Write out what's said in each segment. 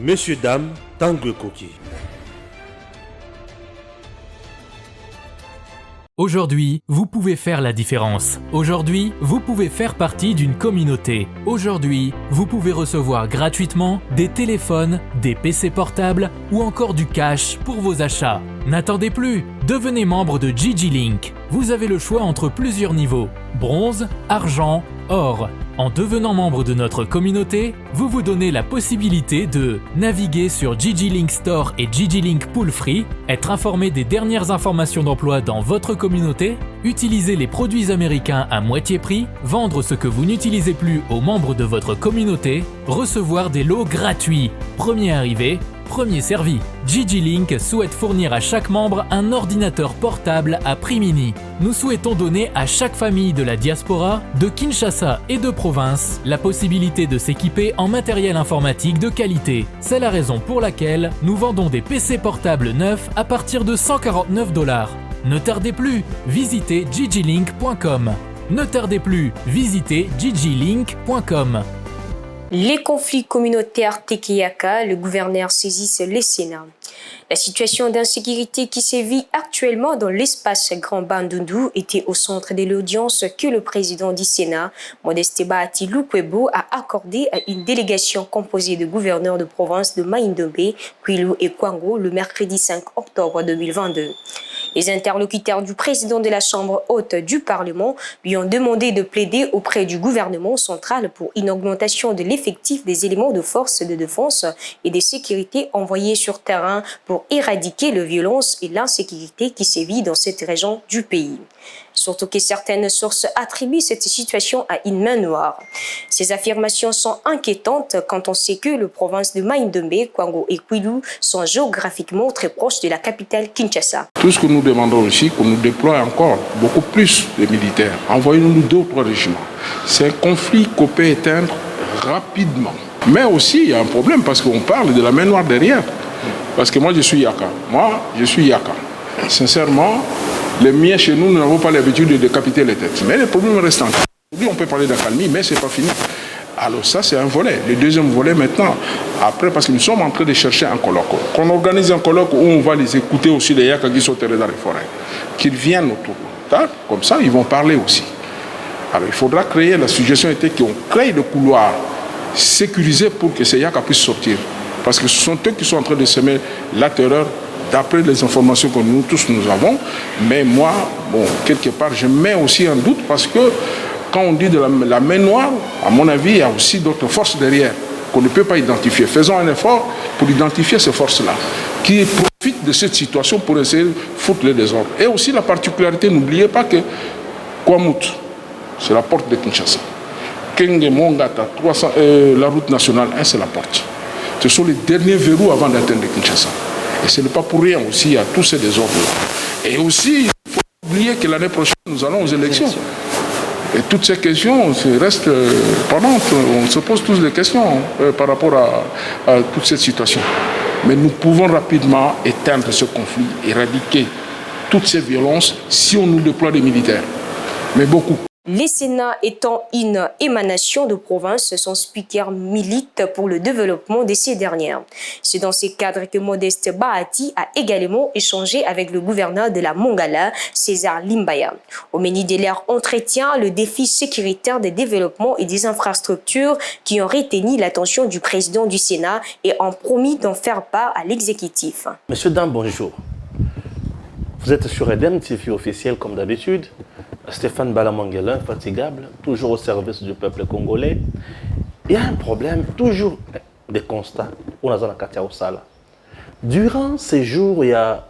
Messieurs, dames, Tanguy Koki. Aujourd'hui, vous pouvez faire la différence. Aujourd'hui, vous pouvez faire partie d'une communauté. Aujourd'hui, vous pouvez recevoir gratuitement des téléphones, des PC portables ou encore du cash pour vos achats. N'attendez plus, devenez membre de GG-Link. Vous avez le choix entre plusieurs niveaux, bronze, argent, or. En devenant membre de notre communauté, vous vous donnez la possibilité de naviguer sur GG-Link Store et GG-Link Pool Free, être informé des dernières informations d'emploi dans votre communauté, utiliser les produits américains à moitié prix, vendre ce que vous n'utilisez plus aux membres de votre communauté, recevoir des lots gratuits, premier arrivé, premier servi. GG-Link souhaite fournir à chaque membre un ordinateur portable à prix mini. Nous souhaitons donner à chaque famille de la diaspora, de Kinshasa et de province, la possibilité de s'équiper en matériel informatique de qualité. C'est la raison pour laquelle nous vendons des PC portables neufs à partir de $149. Ne tardez plus, visitez gglink.com. Ne tardez plus, visitez gglink.com. Les conflits communautaires Tekeyaka, le gouverneur saisisse le Sénat. La situation d'insécurité qui sévit actuellement dans l'espace Grand Bandundu était au centre de l'audience que le président du Sénat, Modeste Bahati Lukwebo, a accordée à une délégation composée de gouverneurs de province de Mai-Ndombe, Kwilu et Kwango le mercredi 5 octobre 2022. Les interlocuteurs du président de la Chambre haute du Parlement lui ont demandé de plaider auprès du gouvernement central pour une augmentation de l'effectif des éléments de force de défense et de sécurité envoyés sur terrain pour éradiquer la violence et l'insécurité qui sévit dans cette région du pays. Surtout que certaines sources attribuent cette situation à une main noire. Ces affirmations sont inquiétantes quand on sait que les provinces de Mai-Ndombe, Kwango et Kwilu sont géographiquement très proches de la capitale Kinshasa. Tout ce que nous demandons aussi, qu'on nous déploie encore beaucoup plus de militaires. Envoyez-nous 2 ou 3 régiments. C'est un conflit qu'on peut éteindre rapidement. Mais aussi, il y a un problème parce qu'on parle de la main noire derrière. Parce que moi, je suis Yaka. Sincèrement, les miens chez nous, nous n'avons pas l'habitude de décapiter les têtes. Mais les problèmes restent encore. Aujourd'hui, on peut parler d'accalmie, mais ce n'est pas fini. Alors ça, c'est un volet. Le deuxième volet maintenant, après, parce que nous sommes en train de chercher un colloque. Qu'on organise un colloque où on va les écouter aussi, les Yaka qui sont dans les forêts. Qu'ils viennent autour. Comme ça, ils vont parler aussi. Alors il faudra créer, la suggestion était qu'on crée des couloirs sécurisés pour que ces Yaka puissent sortir. Parce que ce sont eux qui sont en train de semer la terreur d'après les informations que nous tous nous avons. Mais moi, quelque part, je mets aussi un doute parce que quand on dit de la main noire, à mon avis, il y a aussi d'autres forces derrière qu'on ne peut pas identifier. Faisons un effort pour identifier ces forces-là qui profitent de cette situation pour essayer de foutre le désordre. Et aussi la particularité, n'oubliez pas que Kwamut, c'est la porte de Kinshasa. Kenge Mongata, la route nationale 1, c'est la porte. Ce sont les derniers verrous avant d'atteindre Kinshasa. Et ce n'est pas pour rien aussi, il y a tous ces désordres-là. Et aussi, il ne faut pas oublier que l'année prochaine, nous allons aux élections. Et toutes ces questions restent pendantes. On se pose tous des questions par rapport à toute cette situation. Mais nous pouvons rapidement éteindre ce conflit, éradiquer toutes ces violences si on nous déploie des militaires. Mais beaucoup. Les Sénats étant une émanation de province, son speaker milite pour le développement de ces dernières. C'est dans ces cadres que Modeste Bahati a également échangé avec le gouverneur de la Mongala, César Limbaya. Au menu de leur entretien, le défi sécuritaire des développements et des infrastructures qui ont retenu l'attention du président du Sénat et ont promis d'en faire part à l'exécutif. Monsieur Dam, bonjour. Vous êtes sur EDEM TV officiel comme d'habitude. Stéphane Balamangela, infatigable, toujours au service du peuple congolais. Il y a un problème, toujours des constats. On a dans la Katia Osala. Durant ces jours, il y a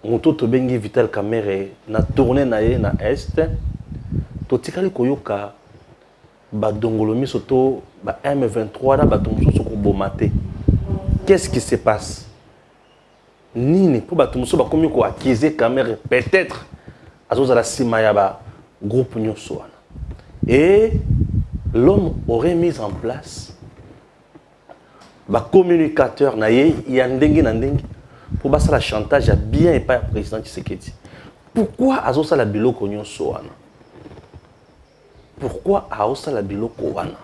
Moto Bengi Vital Kamere, na tournée na Est, Totikali Koyoka, Badongolomi Soto, M23, Batomso Sokobomate. Qu'est-ce qui se passe? Nini, pour Batomso, Bakomiko acquise Kamere, peut-être. Azozala Simayaba, groupe Nyosouana. Et l'homme aurait mis en place un communicateur, pour passer la chantage à bien et pas le président Tshisekedi. Pourquoi Azosala Biloko Nyosouana? Pourquoi Azosala Biloko Wana?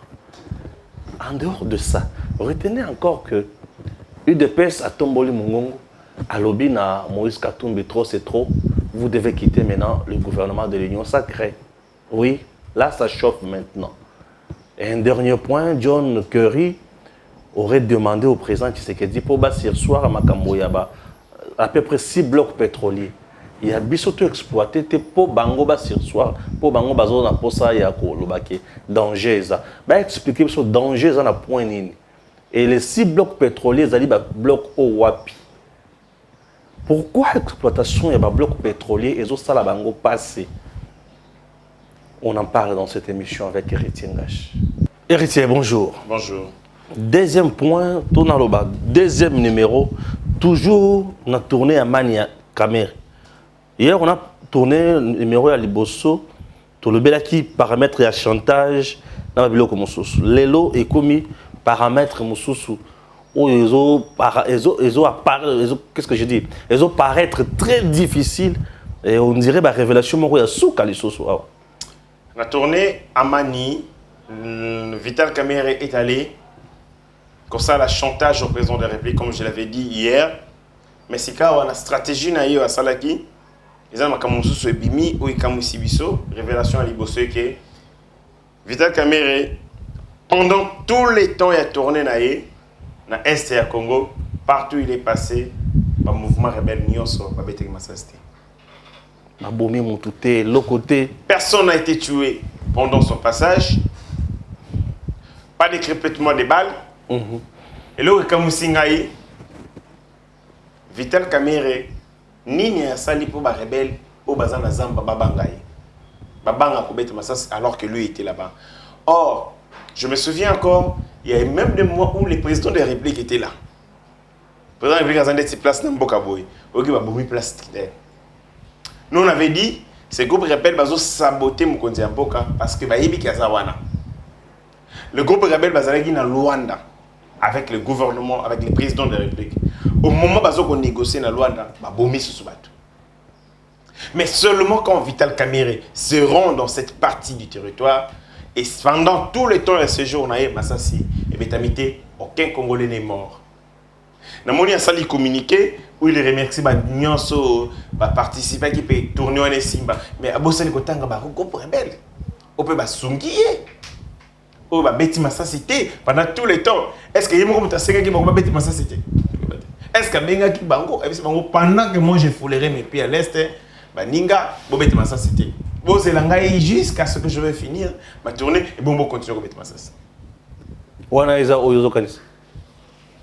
En dehors de ça, Retenez encore que UDPS a tombé Mongongo, à lobby na Moïse Katumbi, trop c'est trop. Vous devez quitter maintenant le gouvernement de l'Union sacrée. Oui, là ça chauffe maintenant. Et un dernier point, John Kerry aurait demandé au président Tshisekedi pour bâtir soir à Makamboyaba à peu près 6 blocs pétroliers. Il y a bisoto exploité pour bango bâtir soir, pour bango bazo na posa ya ko lobaki danger ça. Ba expliquer ce danger ça na point nini. Et les 6 blocs pétroliers zali ba bloc au wapi. Pourquoi l'exploitation et ba bloc pétrolier et ça la bango passé? On en parle dans cette émission avec Héritier Ngash. Héritier, bonjour. Bonjour. Deuxième point, Tonaloba. Deuxième numéro, toujours on a tourné à Mania Camer. Hier, on a tourné le numéro à Liboso, tout le belaki paramètre et chantage dans la bibliothèque Moussous. L'élo est commis paramètre Moussous. Qu'est-ce que je dis? Ils ont paraître très difficile et on dirait la révélation de la souk à l'Issoso. On a tourné à Mani, Vital Kamerhe est allé, comme ça, la chantage au président de la République, comme je l'avais dit hier. Mais c'est quand on a stratégie à Salaki, ils ont Makamonsu et Bimi, ou Ikamusi Biso, révélation à Liboso que Vital Kamerhe, pendant tous les temps, il a tourné dans l'Est et à Congo, partout il est passé, le mouvement rebelle Nyonso, Babete Massasté. Personne n'a été tué pendant son passage. Pas de crépitement de balles. Et là, quand Moussingaï, Vital Kamerhe, Nini a sali pour les rebelles, au bazan Zamba Babangaï. Babanga Kobete Massas, alors que lui était là-bas. Or, je me souviens encore, il y a même des mois où les présidents de la République étaient là. Le président de la République a été placé dans Mbokaboy. Il a été placé. Nous, on avait dit, ces groupes rebelles vont saboter Mukonzi Mboka parce que Baïbi Kazawana. Le groupe rebelle va aller dans Luanda avec le gouvernement, avec les présidents de la République. Au moment où on négocie dans Luanda, il va se battre. Mais seulement quand Vital Kamerhe se rend dans cette partie du territoire, et pendant tout le temps de ce jour, on a eu Massassi et Betamité, aucun Congolais n'est mort. Dans mon sali communiqué où il remercie Nyonso participer qui peut tourner en Simba mais abosali kotanga ba groupe rebelle on peut ba sungié on va bêti Massasité pendant tout le temps est-ce que yemo comme senga qui ba bêti Massasité est-ce que benga ki bango et bango pendant que moi je foulerai mes pieds à l'est ba ninga bo bêti Massasité bo zelangai jusqu'à ce que je vais finir ma tournée et bon continuer bêti Massasité wana eza oyozo kanisa.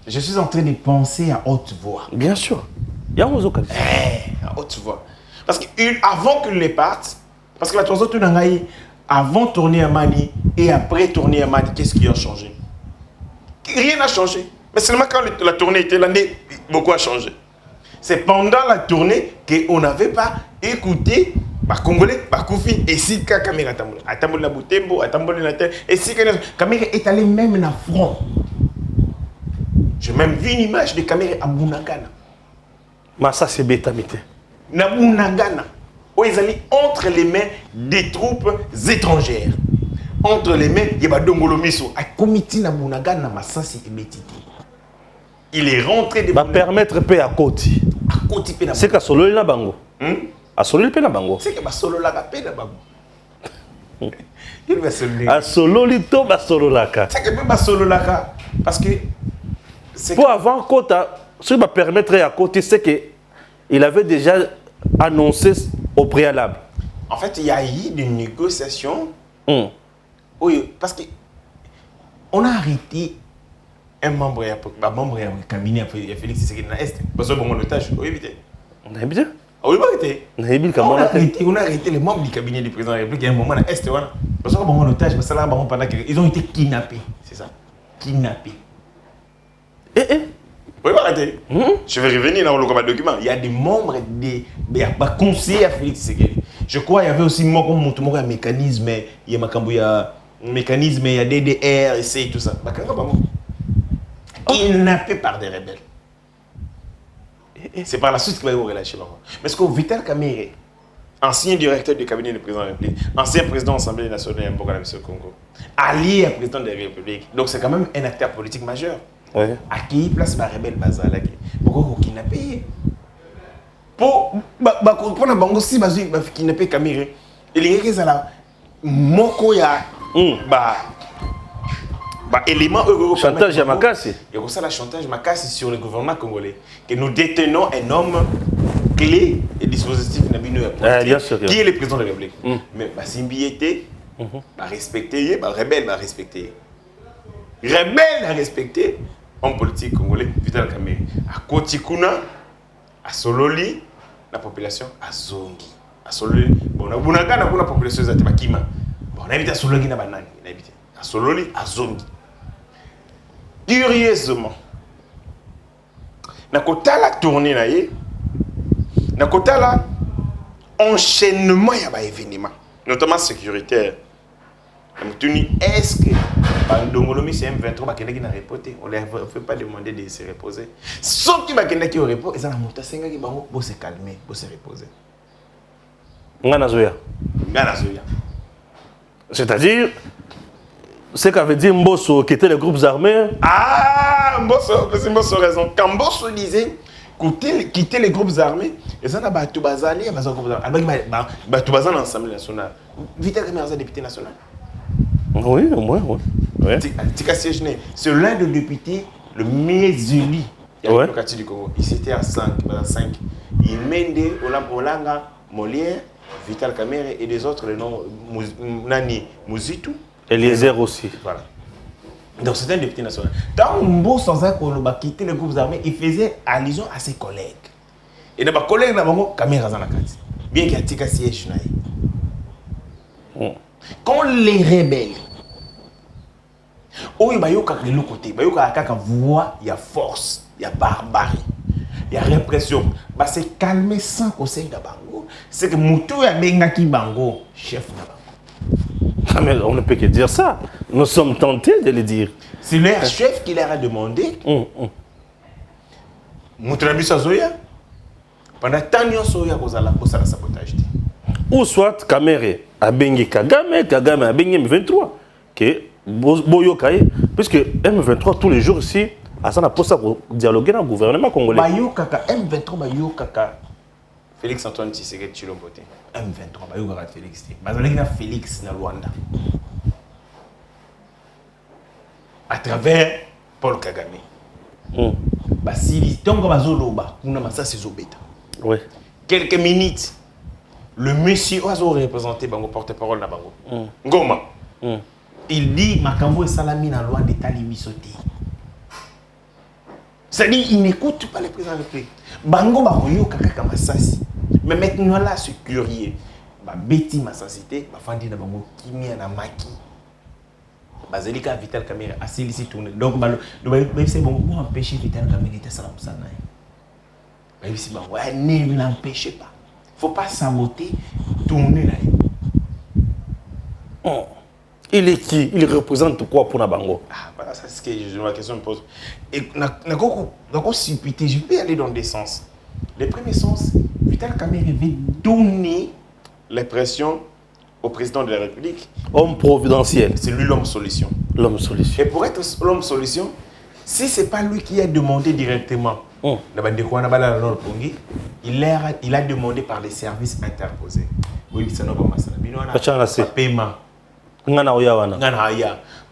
Je suis en train de penser à haute voix. Bien sûr. Il y a un autre à haute voix. Parce qu'avant qu'ils les partent, parce que la tournée tout n'angaï, avant de tourner à Mali et après tourner à Mali, qu'est-ce qui a changé? Rien n'a changé. Mais seulement quand la tournée était là, beaucoup a changé. C'est pendant la tournée qu'on n'avait pas écouté les Congolais, les Koufi, et si Kamerhe Atamboli la Boutembo, Atamboli la terre, et si Kamerhe est allé même dans le front. J'ai même vu une image de Kamerhe à Bunagana. Mais ça, c'est bétamité. Na Bunagana. Où ils allaient entre les mains des troupes étrangères. Entre les mains, il y a Dongolomiso. À Komiti na Bunagana, Massassi et Betiti. Il est rentré de va permettre paix à Koti. À Koti Pena. C'est qu'à Solo la Bango. À Solo le Pena Bango. C'est que Solo la Pena Bango. Il va se le à Solo Lito, Solo Laka. C'est que Solo Laka. Parce que. Pour avoir Kota, ce qui va permettre à Koti, c'est qu'il avait déjà annoncé au préalable. En fait, il y a eu des négociations. Oui, parce que on a arrêté un membre du cabinet de Félix Tshisekedi dans l'Est. Parce que bon, otage, oui, évité. On a évité. Oui, évité. On a arrêté les membres du cabinet du président de la République. Il y a un moment dans l'Est. Parce que bon, otage, parce que ils ont été kidnappés. C'est ça. Kidnappés. Oui, arrêtez. Je vais revenir dans le document. Il y a des membres des conseillers à Félix Tshisekedi. Je crois qu'il y avait aussi un mécanisme, il y a un mécanisme, il y a DDR, et tout ça. Kidnappé par des rebelles. C'est par la suite qu'il va y relâcher. Mais ce que Vital Kamerhe, ancien directeur du cabinet du président de la République, ancien président de l'Assemblée nationale et Mboka du Congo, allié à président de la République. Donc c'est quand même un acteur politique majeur. Ouais. À qui place ma rebelle bazala pourquoi on kidnappé pour na bango si bazu ba kidnappé Caméré et les gens là moko ya ba élément chantage à Makassi. Et ça la chantage Makassi sur le gouvernement congolais que nous détenons un homme clé et dispositif bien sûr, qui est le président de la République. Mais bah simbiété bah respecter bah rebelle bah respecter. Rebelle à respecter homme politique congolais Vital Kamerhe à Kotikuna à Sololi la population à Zongi à Sololi bon on a gagné la population za Bakima bon on habite à Sololi na banani on habite à Sololi à Zongi curieusement na kota la tournée na ye na kota la enchaînement ya ba événement notamment sécuritaire. Est-ce que Bandongolomi c'est M23 qui n'a reporté? On ne fait pas demander de se reposer. Sauf qui qui au repos, et ça la senga qui va se calmer, pour se reposer. Ngana Zoya. C'est-à-dire, ce qu'avait dit Mbosso, qui était les groupes armés. Ah, Mbosso raison. Quand Mbosso disait quitter les groupes armés, et ça n'a pas tout bazali, il y a l'Assemblée nationale. Vital Kamerhe député national. Oui, au moins, oui. C'est l'un des députés le mieux élu de la démocratie du Congo. Il était à 5. Il mène Olanga, Molière, Vital Kamerhe et des autres, le nom Nani Mouzitou. Eliezer aussi. Voilà. Donc c'est un député national. Dans Mbo sans un quitté les groupes armés, il faisait allusion à ses collègues. Et dans mes collègues, Kamerhe Zanakati. Bien qu'il y ait un siège. Quand les rebelles, oh, il y a de l'autre côté, il y a voix, il y a force, il y a barbarie, il y a répression. C'est calmer sans conseil de Bango. C'est que Moutou a Bengaki Bango, chef de Bango. Ah, mais on ne peut que dire ça. Nous sommes tentés de le dire. C'est leur chef qui leur a demandé. Moutou a Zoya. Pendant tant de Soya, vous allez la sabotage. Ou soit Kamerhe a bengi Kagame a bengi M23. Que Boyokaye, puisque M23 tous les jours ici, à ça n'a pas ça pour dialoguer dans le gouvernement congolais. Bayokaka M23 Bayokaka Félix Antoine Tshisekedi Tshilombo M23 Bayokaka Félix Bazalaki Félix na Rwanda à travers Paul Kagame. Basili tonga bazoloba kuna masasi zobeta. Oui. Quelques minutes le monsieur a représenté Bango porte-parole na Bango. Ngoma. Il dit Makambo et Salami na loi d'état libisoté. C'est-à-dire il n'écoute pas le président de la République. Bango bakoyo kaka masasi. Mais maintenant là c'est curieux. Ba beti masasité, ba fandi na Bango kimia na maki. Bazalika Vital Kamerhe a silisi tourner. Donc c'est bon pour empêcher Vital Kamerhe de salam sana. Ba ici ba ouais ne l'empêchez pas. Faut pas saboter tourner là. Il est qui? Il représente quoi pour Nabango? Ah, voilà, c'est ce que la question me pose. Et je peux aller dans des sens. Le premier sens, Vital Kamerhe veut donner l'impression au président de la République. Homme providentiel. C'est lui l'homme solution. L'homme solution. Et pour être l'homme solution, si ce n'est pas lui qui a demandé directement, il a demandé par les services interposés. Oui, ça n'a pas paiement.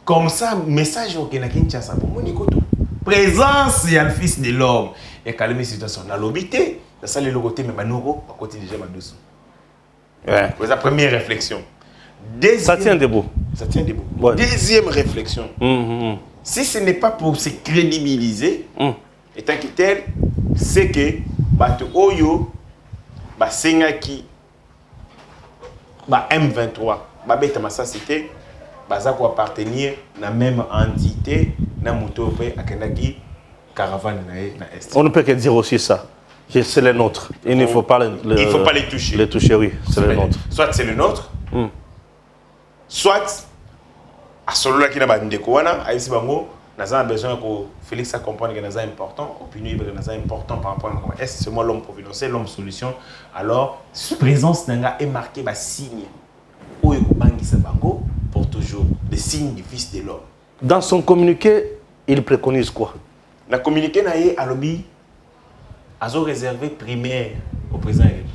Comme ça, message au Kinshasa pour Monikoto. Présence, il y a le fils de l'homme. Et calmer la situation. Dans l'obité, ça le côté, mais Manoro, à côté déjà Madoussou. Ouais. C'est la première réflexion. Ça tient debout. Ça tient debout. Ouais. Deuxième réflexion. Si ce n'est pas pour se crédibiliser, étant que tel, c'est que Bato Oyo, Sengaki, M23, Babeta Massacité, Bazako appartenir à la même entité, na Moutopé, Akenaki, caravane na Est. On ne peut que dire aussi ça. C'est le nôtre. Il ne faut pas il faut pas les toucher. Les toucher, oui. C'est le nôtre. Soit c'est le nôtre, soit à celui qui n'a pas de découvert, à ici bango, Nous avons besoin que Félix a comprendre que nous sommes important, opinion que nous sommes important par rapport à est-ce que c'est moi l'homme providentiel, l'homme solution. Alors, présence est marquée par signe. Pour toujours, des signes du Fils de l'homme. Dans son communiqué, il préconise quoi? Le communiqué à l'objet a réservé primaire au président de la République.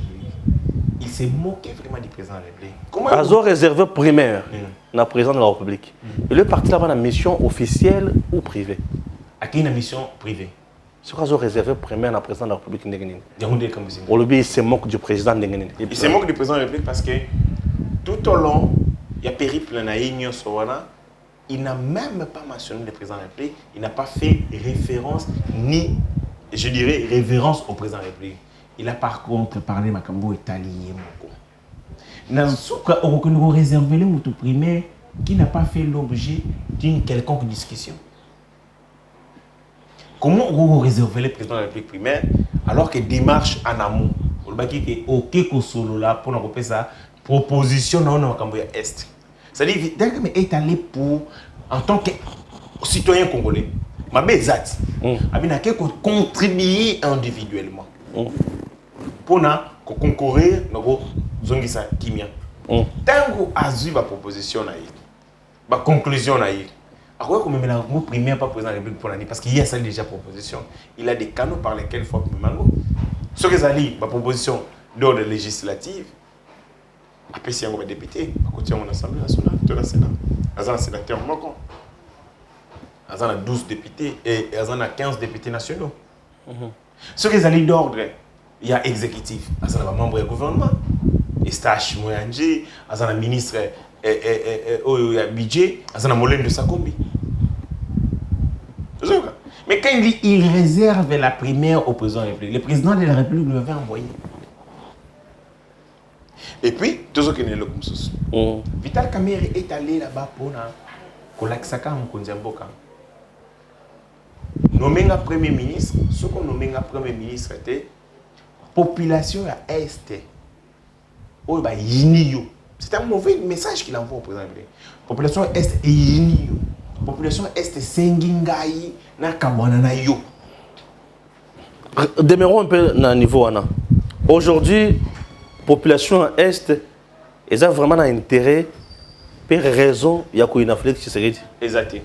Il s'est moqué vraiment du président de la République. Comment Azo réservé primaire na président de la République. Il est parti là-bas dans une mission officielle ou privée? À qui une mission privée? C'est quoi Azo réservé primaire na président de la République Ndengenine? Au lobby, il se moque du président Ndengenine. Il se moque du président de la République parce que tout au long, il y a périple na Union Sowana. Il n'a même pas mentionné le président de la République. Il n'a pas fait référence ni, je dirais, révérence au président de la République. Il a par contre parlé de Makambo italien. On a réservé le mot primaire qui n'a pas fait l'objet d'une quelconque discussion. Comment on réserve le président de la République primaire alors que démarche en amont? On va dire que OK solo là pour nous repérer ça proposition non Makambo est. C'est-à-dire que est allé pour en tant que citoyen congolais. Ma bezat. Abina que contribuer individuellement. Pour concourir dans zongisa kimia. Tango azu ba proposition na yi. Ba conclusion na yi. À quoi comme la primaire pas président de la République pour l'année parce qu'il y a ça déjà proposition. Il a des canaux par lesquels il faut mango. Ce que ça dit ba proposition d'ordre législative. Après si on va député, à côté de l'Assemblée nationale, de la Sénat. Il y a un sénateur Mokon. Il y a 12 députés et il y a 15 députés nationaux. Ce que ça dit d'ordre, il y a exécutif, il y a un membre du gouvernement, Estache Moyanji, il y a un ministre il y a budget, il y a un Molène de Sakombi. Mais quand il dit il réserve la primaire au président de la République, le président de la République lui avait envoyé. Et puis, tout ce qui est là comme ça. Vital Kamerhe est allé là-bas pour Kolakisaka Mkondiamboka. Nommé Premier ministre, ce qu'on nommé Premier ministre était population à Est. Oh, bah, Yinio. C'est un mauvais message qu'il envoie au président. Population Est et Yinio. Population Est Sengingai na Kabwana na yo. Demeurons un peu dans le niveau. Aujourd'hui, population Est, ils ont vraiment un intérêt, pour raison, il y a une afflexion qui serait dit. Exact.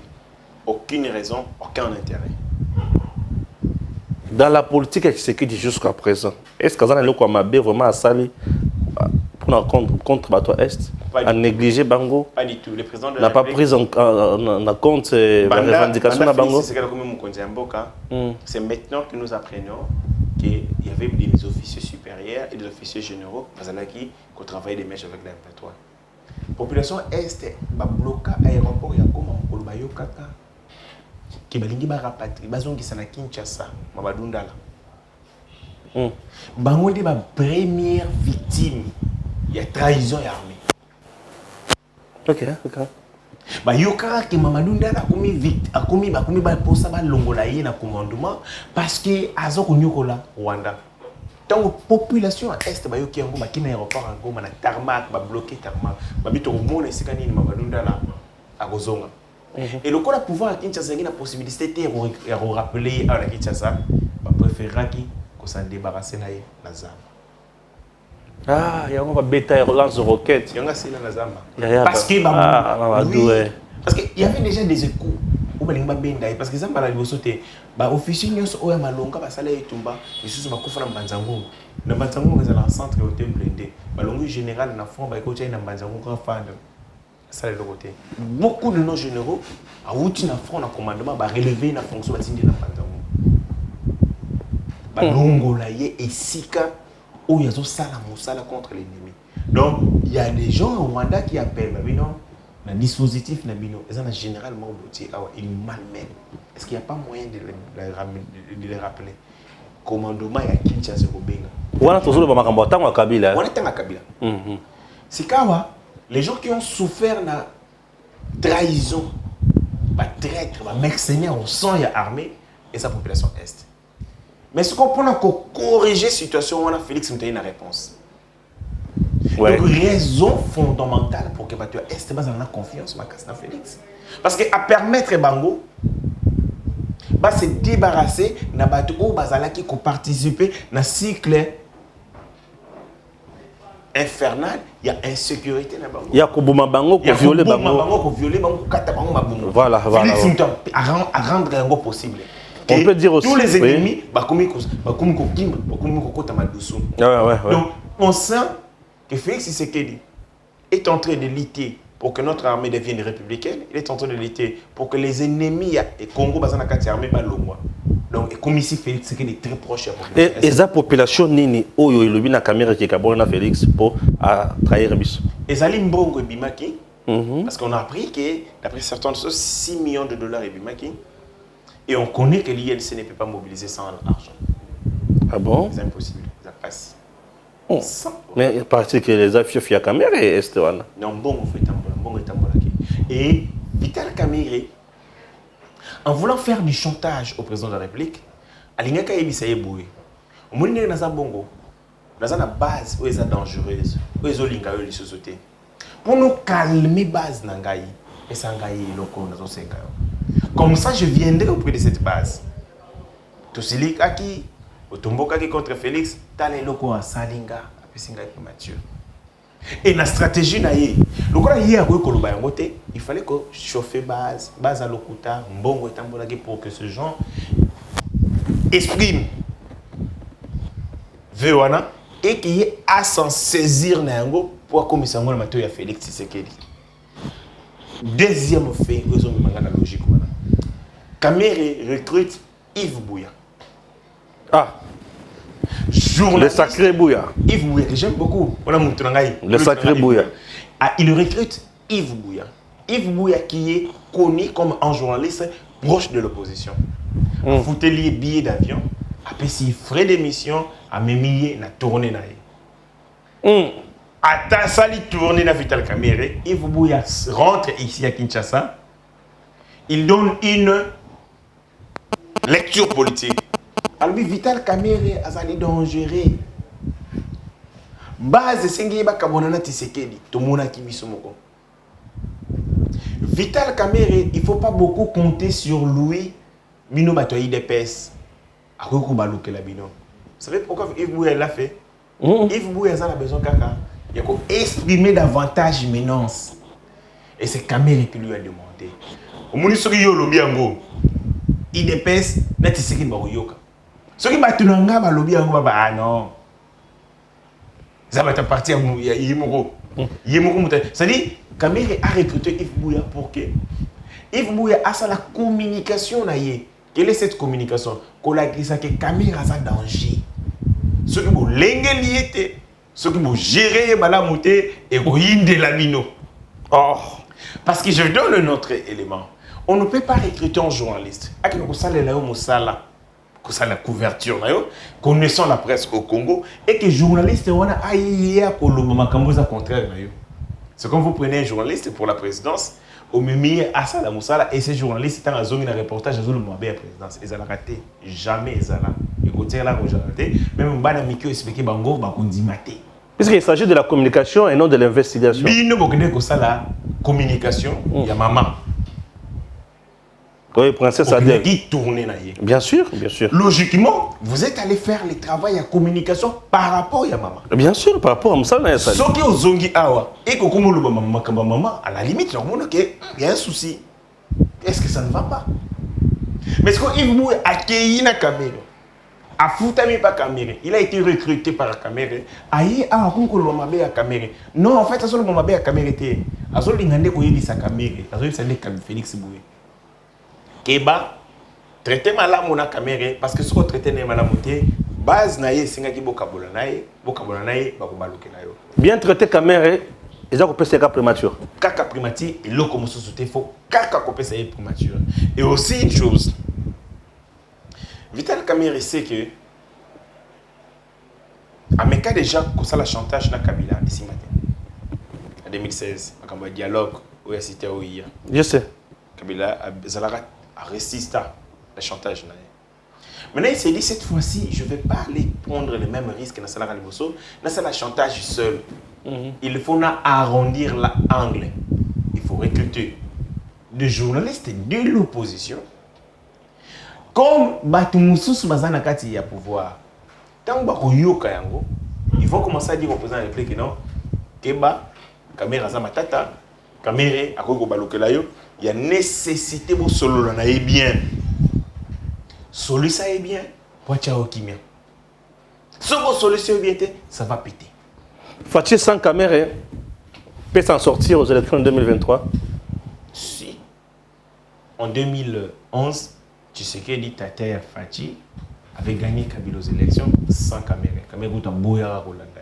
Aucune raison, aucun intérêt. Dans la politique qui s'est dit jusqu'à présent, est-ce que vous avez vraiment à salir pour contre Bato Est, à négliger Bango? Pas du tout. Le président n'a pas pris en compte la revendication de Bango? C'est maintenant que nous apprenons qu'il y avait des officiers supérieurs et des officiers généraux qui travaillaient des mèches avec l'M23. La population Est a bloqué l'aéroport et a commencé à qui balingi ba rapatri bazongi sana Kinshasa mabadunda la bango de ba première victime il y a trahison et armée. OK. Ba yoka ke mamadunda la akomi ba posa ba longola ye na commandement parce que azo ko nyokola Rwanda. Donc la population Est ba yoki yango ba kina aéroport ngoma na tarmac ba bloquer tarmac ba bito mona sikani ni mamadunda la akozonga. Et le coup de pouvoir à Kinshasa, il y a la possibilité de rappeler à la Kinshasa, il préférera qu'il s'en débarrasse de la Zamba. Ah, il y a un bêta lance de roquettes. Il y a un Zamba. Parce qu'il y avait déjà des échos. Parce que Zamba a sauté. Les officiers ont été malonga, ils ont été Banzango. Le Banzango est dans centre de blindé. Le général na front, il y a un Banzango grand fan. Ça de l'autre côté. Beaucoup de nos généraux a outil na front na commandement ba relever na fonction batindi na pantango. Ba longola ye esika où yazo sala musala contre l'ennemi. Donc il y a des gens au Rwanda qui appellent babino na dispositif na bino et ça na généralement boutier il malmène. Est-ce qu'il n'y a pas moyen de les rappeler? Commandement ya Kinshasa Bobenga. Wana tozolo ba makambo tango Kabila. Wana tanga Kabila. Sikawa les gens qui ont souffert de la trahison, de traître, de mercenaires au sang et armée, et sa population Est. Mais ce qu'on peut corriger la situation, on a Félix Mouté une réponse. Ouais. Donc, raison fondamentale pour que la Est ait confiance dans Félix. Parce qu'à permettre Bango, va se débarrasser na bato o bazala qui participer na cycle infernal, il y a insécurité na bango. Il y a koboma bango, ko violer bango. Ko violer bango, kata bango mabungo. Voilà. À rendre yango possible. On peut dire aussi tous les ennemis bakomi ko kimba, bakomi ko kota madusu. Ouais. Donc on sent que Félix Tshisekedi est en train de lutter pour que notre armée devienne républicaine. Il est en train de lutter pour que les ennemis et Congo bazana kati armée balongwa. Donc comme ici Félix Tshisekedi est très proche de la population. Et la population nini oyo ilobi na caméra qui kabona Félix pour trahir biso. Ezali mbongo ebimaki parce qu'on a appris que d'après certaines sources 6 millions de dollars ebimaki et on connaît que l'INC ne peut pas mobiliser sans argent. Ah bon? C'est impossible, ça passe. Mais parce que les affaires fia caméra et Estewana. Non, mbongo est tambola. Et Vital Kamerhe, en voulant faire du chantage au président de la République, alingaka yebisaye boye. Omonine naza bongo, naza na base où est dangereuse, où est olinga yo société. Pour nous calmer base nangai, et sangai loko nazo senga. Comme ça je viendrai auprès de cette base. Tosili kaki, otomboka ki contre Félix, tale loko a salinga, apesinga primature. Et la stratégie naie, il fallait que chauffer base à l'okuta, mbongo et pour que ce genre exprime Vewana et qu'il ait à s'en saisir pour commissaire à Félix Tshisekedi. Deuxième fait, ils ont la logique. Kamerhe recrute Yves Bouya. Ah, le sacré Bouya. Yves Bouya, que j'aime beaucoup. Le sacré Bouya. Ah, il recrute Yves Bouya. Yves Bouya qui est connu comme un journaliste proche de l'opposition. Il faut lier billets d'avion, après s'il ferait des missions, à mémier la tournée. À ta sali tournée na Vital Kamerhe, Yves Bouya rentre ici à Kinshasa. Il donne une lecture politique. Alors, Vital Kamerhe azali dangereux. Base sengi ba kabonana Tshisekedi, tout mona ki bisomoko. Vital Kamerhe, il faut pas beaucoup compter sur lui. Mino batoyi DPS. Akoko baluke la bino. Vous savez pourquoi Yves Bouya l'a fait? Yves Bouya a besoin kaka. Il faut exprimer davantage menace. Et c'est Kamerhe qui lui a demandé. Au moni soki yo lobi yango. IDPS na Tshisekedi ba yoka. Ceux qui battent l'anga, bah lobby ah non. Ça va être parti à Yemoko. C'est-à-dire, Kamerhe a recruté Yves Bouya pour que Yves Bouya a la communication. Quelle est cette communication? Que Kamerhe a un danger. Ceux qui vont l'engueuler, ceux qui vont gérer la montée et de la mino. Or, parce que je donne un autre élément. On ne peut pas recruter un journaliste. La couverture, connaissant la presse au Congo, et que les journalistes ont le contraire. C'est comme vous prenez un journaliste pour la présidence, au Mimi Assa la Moussala, et ces journalistes sont en zone de reportage à la présidence. Ils ont raté. Jamais ils ont raté. Même Mbana Mikio expliqué Bango, Bakundi Maté. Puisqu'il s'agit de la communication et non de l'investigation. Bino Bokene la communication, il y a maman. Oui, princesse Adèle. Bien sûr. Logiquement, vous êtes allé faire le travail à communication par rapport à maman. Bien sûr, par rapport à Moussala. Ce qui est au Zongi Awa, et que maman, à la limite, il y a un souci. Est-ce que ça ne va pas? Mais ce qu'il Yves Bouya a accueilli la caméra, a foutami pas caméra, il a été recruté par la caméra. Aïe, ah, on a caméra. Non, en fait, ça le m'a à caméra. Azol l'ingande ko yeli sa caméra. Azol c'est Félix Bouya. Keba traité malamu na caméra parce que ce qu'on traité na malamu te base na ye singa ki bokabola na ye bakobaluke na yo. Bien traité caméra, ils ont coupé cas prématuré. Kaka primature et l'eau comme société faut kaka couper ça prématuré. Et aussi une chose. Vital Kamerhe sait que Ameka déjà comme ça la chantage na Kabila ici matin. En 2016, quand on dialogue où il cité OIA. Je sais. Kabila a résisté le chantage. Maintenant, il s'est dit, cette fois-ci, je ne vais pas aller prendre le même risque que Nassala Kaliboso. Nassala chantage seul. Il faut arrondir l'angle. Il faut recruter des journalistes de l'opposition. comme Batumusus Bazana Kati a pouvoir. Tant que Yoka Yango, ils vont commencer à dire au président de la République non, Keba, caméra Zamatata, caméra à Koko Balokelayo, il y a nécessité pour solo là est bien. Solo ça est bien, pour Tchao Kimia. Si vos solutions est bien, ça va péter. Fatih sans caméra peut s'en sortir aux élections de 2023. Si. En 2011, Tshisekedi Tata Fatih avait gagné Kabila aux élections sans caméra. Caméra est en Boya Rolanda.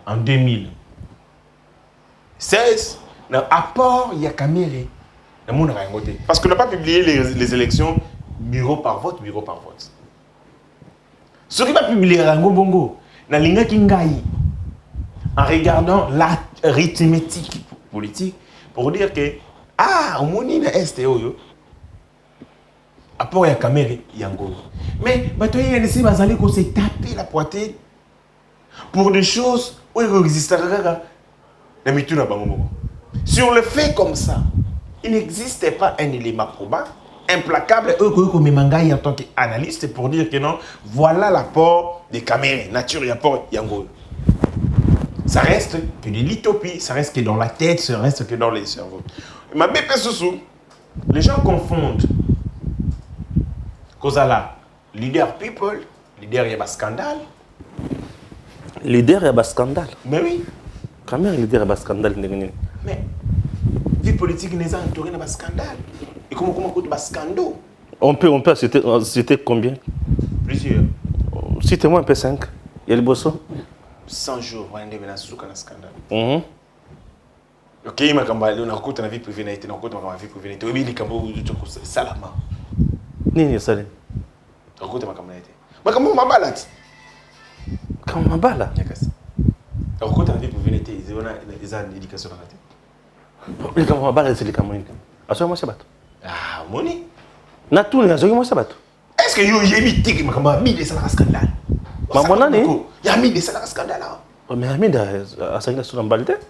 En 2016, à part il y a caméra. Parce qu'on n'a pas publié les élections bureau par vote, bureau par vote. Ce qui va publier Rango Bongo, na linga kingai, en regardant l'arithmétique politique, pour dire que au moni na este oyo, apport ya caméra yango. Mais batoye ya nesi bazali ko se taper la poitrine pour des choses où il existe na mituna bango. Si on le fait comme ça, il n'existait pas un élément probable, implacable, en tant qu'analyste pour dire que non, voilà l'apport des caméras, nature et apport yango. Ça reste que de l'utopie, ça reste que dans la tête, ça reste que dans les cerveaux. Ma BP Soussou, les gens confondent Kozala, leader people, leader yaba scandale. Leader yaba scandale. Mais oui. Caméra leader yaba scandale. Mais vie politique n'est pas entourée d'un scandale. Et comment coûte un scandale? On peut citer combien? Plusieurs. Citez-moi un peu 5. Il y a le bosso. 100 jours, on a un scandale. Ok, il m'a dit on a recoute dans la vie privée, on a recoute dans la vie privée. Oui, il y a salama. Nini salé. On a recoute dans la vie privée. Mais comment on m'a balade? Comment on m'a balade? On a recoute dans la vie privée, ils ont une éducation dans la tête. Comment on m'a balade, c'est les camoins. Assure-moi ça bateau. Ah, moni. Natou, assure-moi ça bateau. Est-ce que j'ai mis tic, mis des salariés scandale? Maman, il y a mis des salariés scandale. Mais Amid a sa sur l'embalde.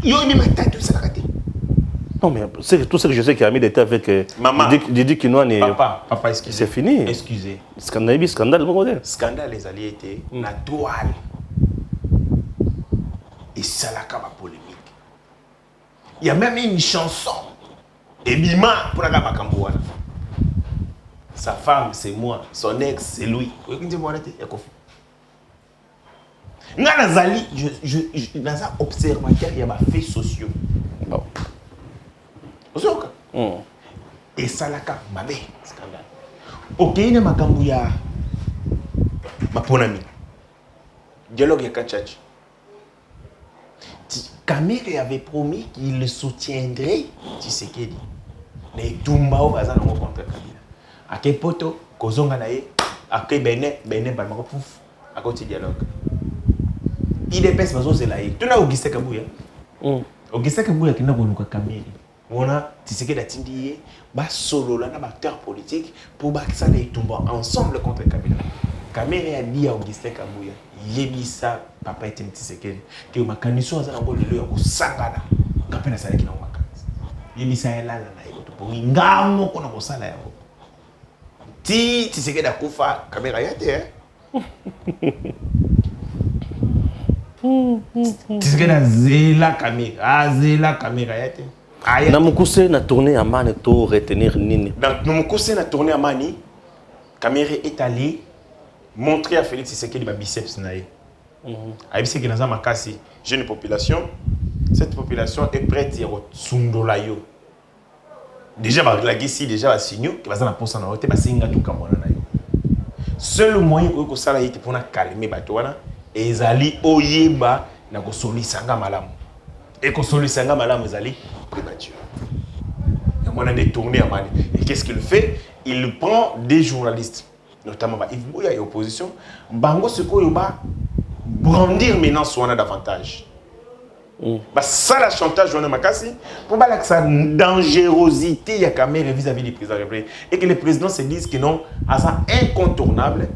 Il y a mis ma tête de salarié. Non, mais c'est tout ce que je sais qu'Amid était avec maman. Didi Kinoan et. Papa, excusez. C'est fini. Excusez. Scandale, mon modèle. Scandale, les alliés étaient la toile. Et ça la caba polémique. Il y a même une chanson. Et Bima pour la caba Kambouana. Sa femme, c'est moi. Son ex, c'est lui. Vous voyez, Nazali, dans un observateur, il y a des faits sociaux. Bon. Et ça la caba, ma belle, scandale. Ok, il y a ma Kambouya. Ma ponami. Dialogue ya Kachachi. Kamere avait promis qu'il le soutiendrait, Tshisekedi. Mais Tumbao va s'en contre Kabila. À quel poto, Kozonga nae, à quel Benin, Balmako pouf, à côté dialogue. Il est pèse mazo zelaï. Tu n'as Auguste Kabouya. Auguste Kabouya qui n'a pas eu Kamere. On a Tshisekedi a tindié, bas solo là, n'a acteur politique pour que ça les Tumbao ensemble contre Kabila. Kamere a dit à Auguste Kabouya. Yebisa papa était Tshisekedi que makaniso azana ngo lelo ya kusangana ngapena sala kina makanisi yebisa elala na ikoto po ngamo kona kosala yako ti Tshisekedi akufa kamera yate Tshisekedi azela kamera yate na mukuse na tourner à Mani to retenir nini donc na mukuse na tourner à Mani kamera est allé montrer à Félix Tshisekedi ba biceps naé. Aibisi ki naza makasi jeune population. Cette population est prête à sundola yo. Déjà ba la gisi déjà ba signo ki baza na posa na hote ba singa tout kamona na yo. Seul moyen ko sala yite pona calmer bato wana ezali oyeba na ko solisanga malamu. Et ko solisanga malamu ezali prématuré. Et on a détourné à Mani. Et qu'est-ce qu'il fait? Il prend des journalistes notamment Yves Bouya et opposition, Bango se koyoba brandir maintenant soit davantage. Ça la chantage on a makasi pour que ça dangerosité ya caméra vis-à-vis du président et que les présidents se disent que non, à ça incontournable.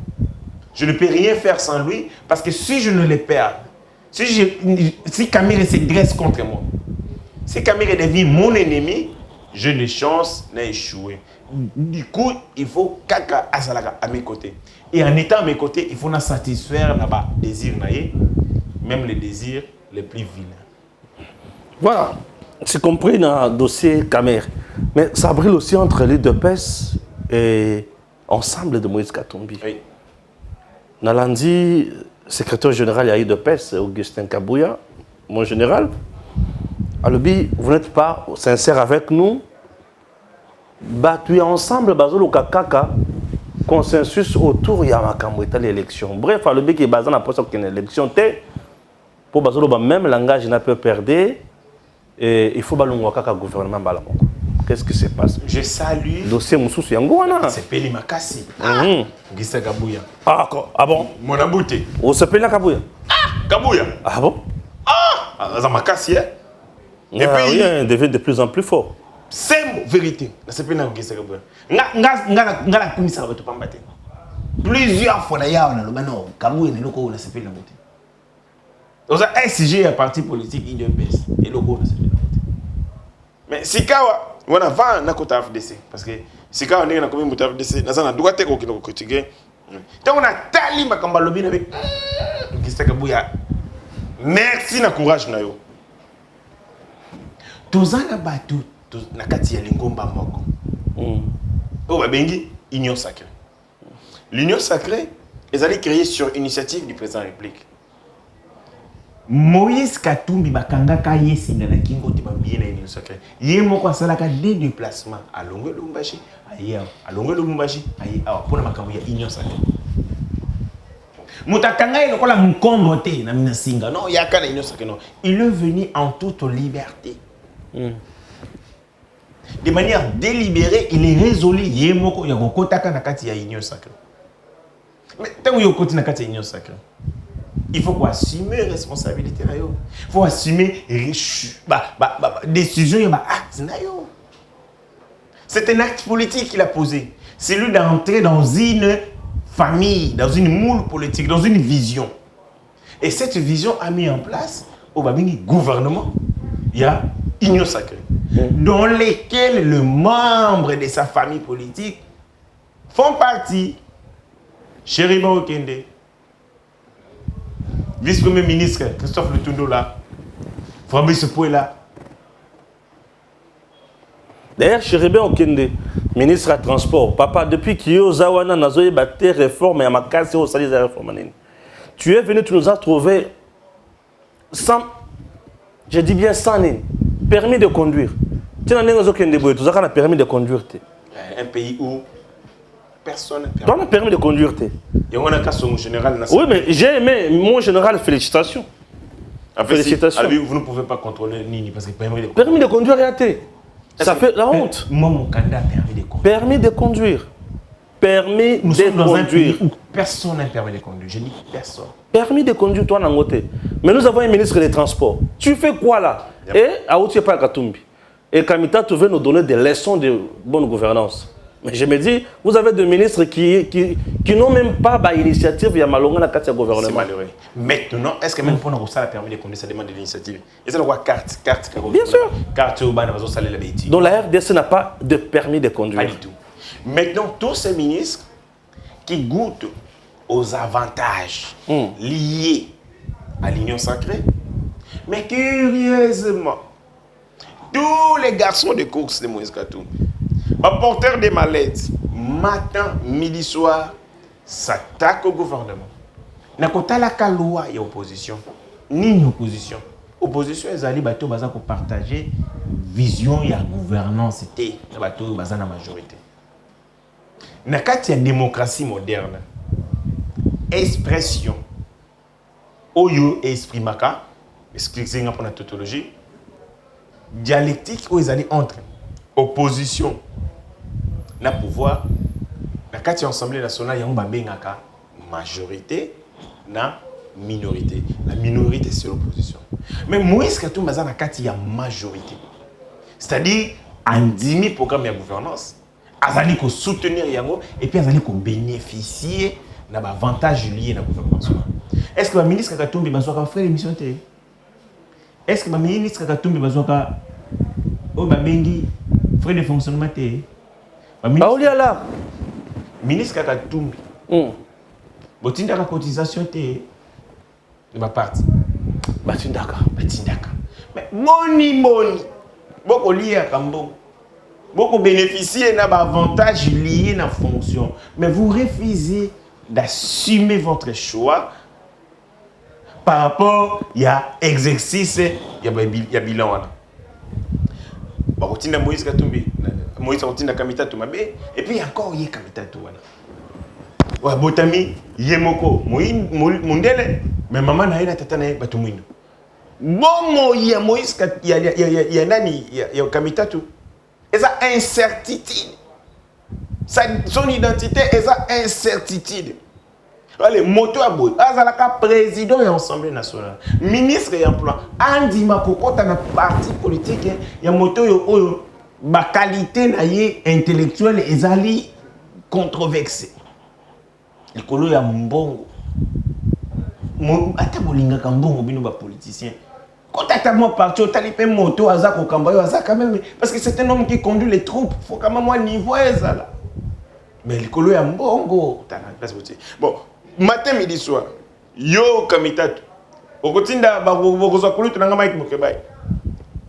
Je ne peux rien faire sans lui parce que si je ne le perds, si caméra se dresse contre moi, si caméra devient mon ennemi, j'ai les chances d'échouer. Du coup, il faut kaka asalaka à mes côtés. Et en étant à mes côtés, il faut satisfaire les désirs, même les désirs les plus vilains. Voilà, c'est compris dans le dossier Camer. Mais ça brille aussi entre les deux PES et Ensemble de Moïse Katumbi. Oui. Nalandi, secrétaire général, il y a eu de PES, Augustin Kabouya, mon général. Alobi, vous n'êtes pas sincère avec nous. Tu es ensemble, Bazolo Kakaka, consensus autour de l'élection. Bref, Alobi qui est basé dans la poste d'une élection, pour Bazolo, même langage n'a pas perdu. Et il faut que le gouvernement balamoko. Qu'est-ce qui se passe? Je salue. Dossier Moussou Yangoana. C'est Peli Makassi. Gisa Kabouya. Ah bon? Mon abouté. On se Peli Kabouya. Kabouya. Ah bon? Ah, Makassi, hein? Et puis, rien devient de plus en plus fort. C'est vérité. C'est Peli Gisa Kabouya. Ngala kumisa ba tupambate. Plusieurs fois d'ailleurs, on a le non, Kabouya ne loko na c'est Peli Kabouya. Donc ça SG un parti politique IDPS et loko na c'est Peli Kabouya. Mais si kawa on a va na kota FDC parce que si kawa ndenge na komi muta FDC na sana droite ko kino critiquer. Donc on a tali makamba lobby avec Gisa Kabouya. Merci na courage na yo. Tozana batu na kati ya lingomba moko. Oh babengi union sacrée. L'union sacrée est allée créer sur initiative du président de la République. Moïse Katumbi bakangaka yesinga na kingo te babiye na union sacrée. Ye moko asalaka des déplacements à Longwe Lumbashi, ailleurs, à Longwe Lumbashi, ailleurs, pour la makambo ya union sacrée. Mutakanga il kola mukombo te na minasinga. Non, yaka na union sacrée non. Il est venu en toute liberté. De manière délibérée, il est résolu yemoko ya kokotaka na kati ya union sacrée. Mais tant que yokoti na kati ya union sacrée, il faut assumer responsabilité na yo. Il faut assumer décision ya acte na yo. C'est un acte politique qu'il a posé. C'est lui d'entrer dans une famille, dans une moule politique, dans une vision. Et cette vision a mis en place au Babingi gouvernement, il y a union sacrée, dans lesquels les membres de sa famille politique font partie. Chériba Okende, vice-premier ministre Christophe Lutundo là, Fabrice Pouela. D'ailleurs, Chériba Okende, ministre à transport, papa, depuis qu'il y a Zawana Nazoye batté réforme et à ma casse au salaire de la réforme, tu es venu, tu nous as trouvé sans, je dis bien sans permis de conduire. Tu n'as pas permis de conduire. Un pays où personne n'a permis de conduire. Et on a qu'à son général. Oui, mais j'ai aimé mon général, félicitations. En fait, félicitations. Si, vous ne pouvez pas contrôler Nini parce que permis de conduire est athée. Ça fait la honte. Moi, mon candidat permis de conduire. Permis de conduire. Permis Nous de sommes dans conduire. Un pays où personne n'a permis de conduire. Je dis personne. Permis de conduire, toi, Nangote. Mais nous avons un ministre des Transports. Tu fais quoi là? Et à Outiépa Katumbi. Et Kamita, tu veux nous donner des leçons de bonne gouvernance. Mais je me dis, vous avez des ministres qui n'ont même pas d'initiative, il y a Malonga dans le gouvernement. C'est malheureux. Maintenant, est-ce que même pour nous, ça a permis de conduire, ça demande de l'initiative? Et c'est quoi carte? Bien sûr. Carte urbaine, ça la bêtise. Donc la RDC n'a pas de permis de conduire. Pas du tout. Maintenant, tous ces ministres qui goûtent aux avantages liés à l'union sacrée, mais curieusement, tous les garçons de course de Moïse Katumbi, porteurs des mallettes, matin, midi, soir, s'attaquent au gouvernement. Nakota la loi et opposition, ni une opposition. Opposition, ils allaient partager vision et gouvernance, c'était la majorité. Nakati la démocratie moderne, expression, oyo esprit maka, expliquer pour la tautologie, dialectique où ils allaient entre opposition na pouvoir na kati assemblée nationale yango babengaka majorité na minorité. La minorité c'est l'opposition. Mais Moïse Katumbi baza na kati ya majorité. C'est-à-dire andimi programme ya gouvernance, azali ko soutenir yango et puis azali ko bénéficier na ba avantage lié na gouvernance. Est-ce que le ministre Katumbi bazoka faire émission télé? Est-ce que le ministre Katumbi bazoka o babengi frais de fonctionnement té Baolia là. Ministre kaka tumbi. Botinda ka cotisation té ba parti. Batindaka. Mais moni. Boko lié kambo. Boko bénéficier na avantage lié na fonction. Mais vous refusez d'assumer votre choix par rapport à exercice, il y a bilan. Bakotinda Moïse Katumbi. Moïse Katumbi Kamita Toumabe. Et puis encore, il y a Kamita Touana. Ouais, Botami, Yemoko, Mondele, mais maman n'a pas tata n'a pas tout monde. Bon, il y a Moïse, il y a Nani, il y a Kamita Tou. Et ça, incertitude. Son identité, et ça, incertitude. Allez, moto à bout. Azalaka président et Assemblée nationale. Ministre et emploi. Andi Makoko, dans parti politique, il y a moto yo ma qualité naie intellectuelle et zali controversé. Le colo ya mbongo. Ata bolinga kambongo bino ba politicien. Quand tu mon parti, tu as les moto azako kambayo azaka quand même parce que c'est un homme qui conduit les troupes. Faut quand même moi niveau ça. Mais le colo ya mbongo. Bon. Matin, midi, soir, yo kamitatu. Okotinda bakozwa kulutu nanga Mike Mokebai.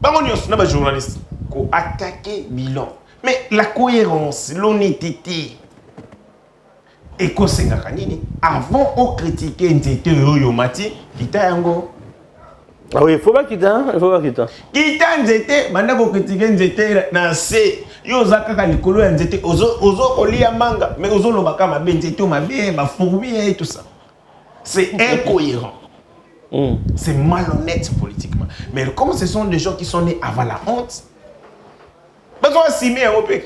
Bango nyos na ba journaliste ko attaquer bilan. Mais la cohérence, l'honnêteté et ko senga kanini avant on critiquer nzete yo mati kita yango. Ah oui, il faut pas quitter. Kita nzete banda ko critiquer nzete na C. Yo zakaka likolo ya nzete ozo kolia manga mais ozo lobaka mabe nzete mabe ba fourmi et tout ça. C'est incohérent. C'est malhonnête politiquement. Mais comme ce sont des gens qui sont nés avant la honte, parce qu'on va s'aimer un peu.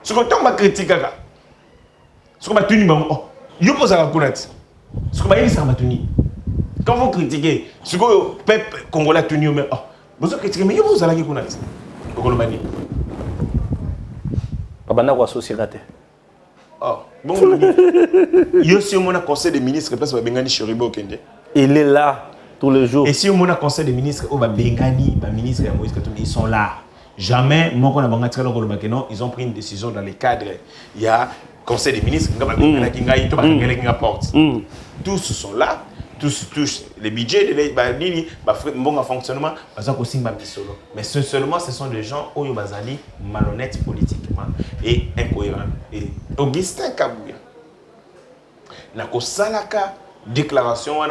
Ce qu'on tombe à critiquer, ce qu'on va tenir, yo pose à la connaître. Ce qu'on va dire, ça va tenir. Quand vous critiquez, ce que le peuple congolais a tenu, vous critiquez, mais yo pose à la connaître. Au Colomanie. Abana kwa société. Oh, bon, yo si on a conseil des ministres, parce que Bengani Cheribo Kende. Il est là tous les jours. Et si on a conseil des ministres, oh, Bengani, ministre et Moïse Katumbi, ils sont là. Jamais, moi, quand on a non, ils ont pris une décision dans les cadres. Il y a conseil des ministres, tous sont là, tous les budgets, les bon fonctionnement, mais seulement ce sont des gens qui sont malhonnêtes politiquement et incohérents. Et Augustin Kabouya, na salaka déclaration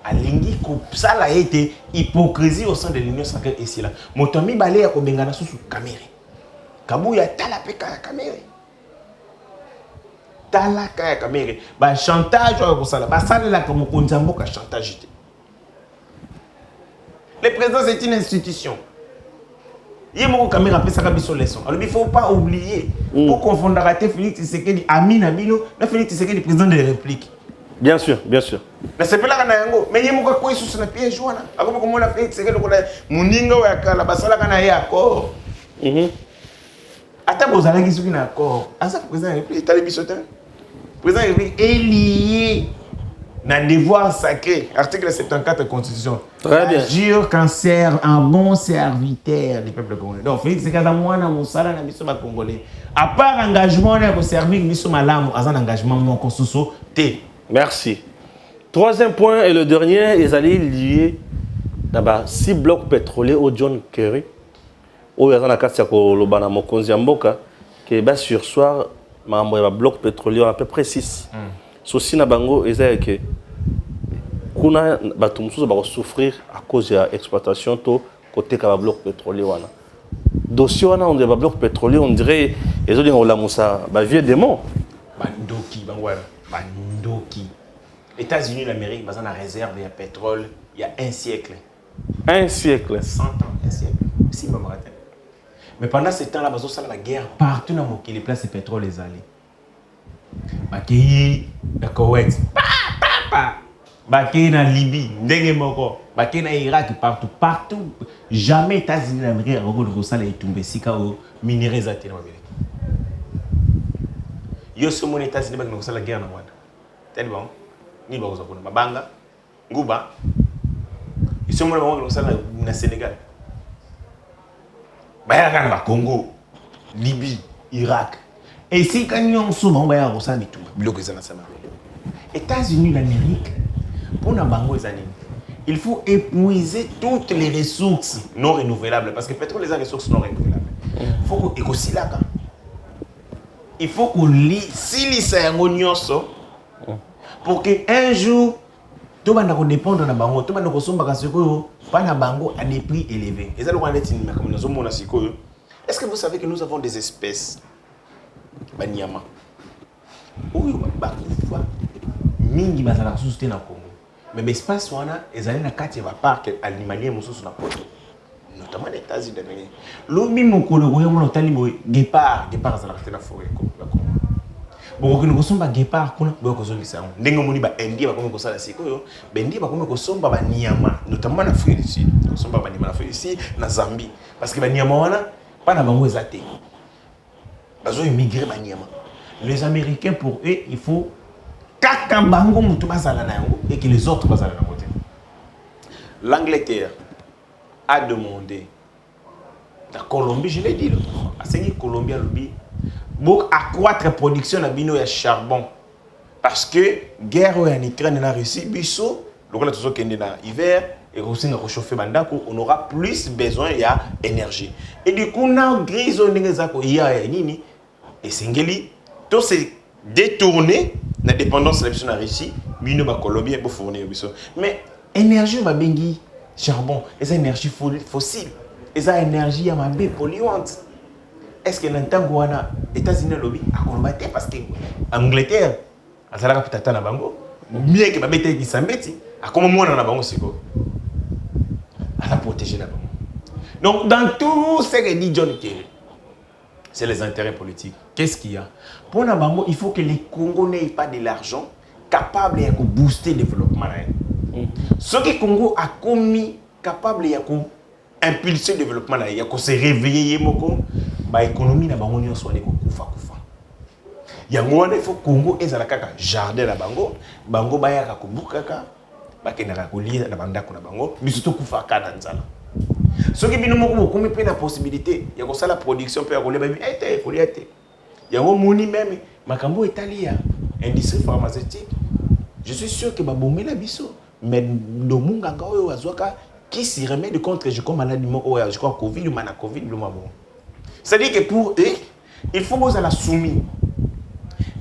alingi ko sala a été hypocrisie au sein de l'Union sacrée ici là. Motomi balé ya ko bengana susu caméra. Kabouya tala peka ya caméra. Tala ka caméra. Ba chantage ko sala. Ba sala la comme konzambo ka chantage. Le président c'est une institution. Il mon caméra pesa ka biso leçon. Alors il faut pas oublier pour confondre rater Félix Tshisekedi Amina Bino, na Félix Tshisekedi président de la République. Bien sûr, bien sûr. Mais c'est pas là qu'on mais il y a beaucoup de choses sur le piège là. Comme on a fait, c'est que le moninga ou la basala kana y accord. Ata bozala qui sont accord. Asa président République, t'as les bisotin. Président République est lié dans devoir sacré, article 74 de la Constitution. Très bien. Agir qu'un un bon serviteur du peuple congolais. Donc Félix Tshisekedi moi na musala na biso ba congolais. À part engagement na ko servir biso malamu, azan engagement mon konsuso té. Merci. Troisième point et le dernier, ils allaient lier d'abord 6 blocs pétroliers au John Kerry. Où il y a un cas de Mokonzi Mboka qui est sur soir, un bloc pétrolier à peu près 6. Ceci na bango ils allaient que kuna batumsuzo va souffrir à cause de l'exploitation to côté ka bloc pétrolier wana. Dossier wana on dit bloc pétrolier on dirait ils ont dit on la moussa ba vieux démon. Bandoki bangwara. Bandoki. États-Unis, l'Amérique, ils ont la réserve de pétrole il y a un siècle. Un siècle. 100 ans, un siècle. Si, mais pendant ce temps-là, ils ont la guerre partout dans le monde. Les places de pétrole les allées. Baki, le Koweït, Baki, la Libye, Ndengemoko, Baki, l'Irak, partout. Jamais les États-Unis, l'Amérique, ils ont tombé si kao minerais dans l'Amérique. Yo so mon États-Unis bak na la guerre na Rwanda. Tellement bon. Ni ba ko mabanga, nguba. Iso mo na Sénégal. Baya kan ba Congo. Libye, Irak. Et si quand on souvent va y ça tout, États-Unis d'Amérique, pour na bango les années, il faut épuiser toutes les ressources non renouvelables parce que le pétrole les ressources non renouvelables. Il faut que écosilaka. Il faut qu'on lit si lisa yango nyonso pour que un jour tout va dépendre de bango, tout va nous consommer parce que pas na bango à des prix élevés. Et ça le rend est comme nous sommes sikoyo. Est-ce que vous savez que nous avons des espèces banyama oui ba kufa mingi bazala susté na Congo mais l'espace wana ezali na kati ya parc animalier mosusu na poto notamment les États-Unis d'Amérique lobi mokolo ko yomona tali boy guépard azala na forêt ko la Congo bon ko kosomba guépard kuna boy ko zongisa ndenge moni ba indien ba komi ko sala sikoyo ba indien ba komi ko somba ba nyama notamment na Afrique du Sud ko somba ba nyama na Afrique du Sud na Zambie parce que ba nyama wana pas na bango ezate bazo immigrer ba nyama. Les Américains, pour eux, il faut et que les autres basent à la côté. L'Angleterre a demandé, la Colombie, je l'ai dit, la Colombie a dit, pour accroître la production de charbon. Parce que la guerre en Ukraine et en Russie, l'hiver, et aussi on réchauffer on aura plus besoin d'énergie. Et du coup, on a grisé et Singeli, tout s'est détourné la dépendance de la Russie, mais nous, Colombie, pour fournir. Mais l'énergie va bengi charbon, et cette énergie fossile, et cette énergie polluante. Est-ce que l'entend les États-Unis lobby à combattre parce que l'Angleterre, à la capitale na bango, bien que ma bête qui s'embête, à comment moi na bango c'est quoi? À la protéger la bango. Donc dans tout ce que dit John Kerry, c'est les intérêts politiques. Qu'est-ce qu'il y a? Pour Nabango, il faut que les Congos n'aient pas de l'argent capable de booster le développement. Ce que le Congo a commis, capable de impulser le développement, il faut se réveiller, l'économie n'a pas de kufa. Il faut que le Congo ait un jardin à Bango, Bango baya kakubukaka, bakenaka kolia na bandako na bango, mais surtout kufa kananzala. Ce qui est la possibilité, il y a la production, il y a même, Makambo Italia, industrie pharmaceutique. Je suis sûr que Babomé la biso, mais le monde qui s'y remet de contre, je crois, maladie, je crois, Covid, ou Covid, c'est-à-dire que pour eux, il faut que la soumis.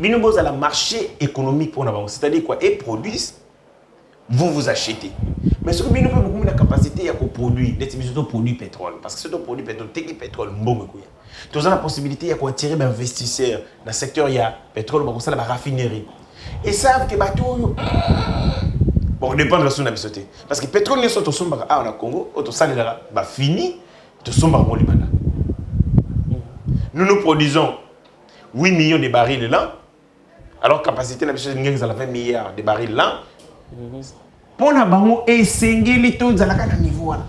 Mais nous avons le marché économique pour nous, c'est-à-dire quoi, ils produisent, vous achetez. Mais ce que nous avons beaucoup de capacité à produire, des produits pétrole. Parce que ce produit pétrole, c'est pétrole, nous avons la possibilité d'attirer des investisseurs dans le secteur il y a pétrole, la raffinerie. Et savent que bateau, bon, dépend de la zone de parce que le pétrole, nous sommes au Congo, au Sénégal, fini, nous sommes au Liban. Nous produisons 8 millions de barils là, alors capacité, nous avons 20 milliards de barils là. Pour la banque et singulier les taux à la niveau là.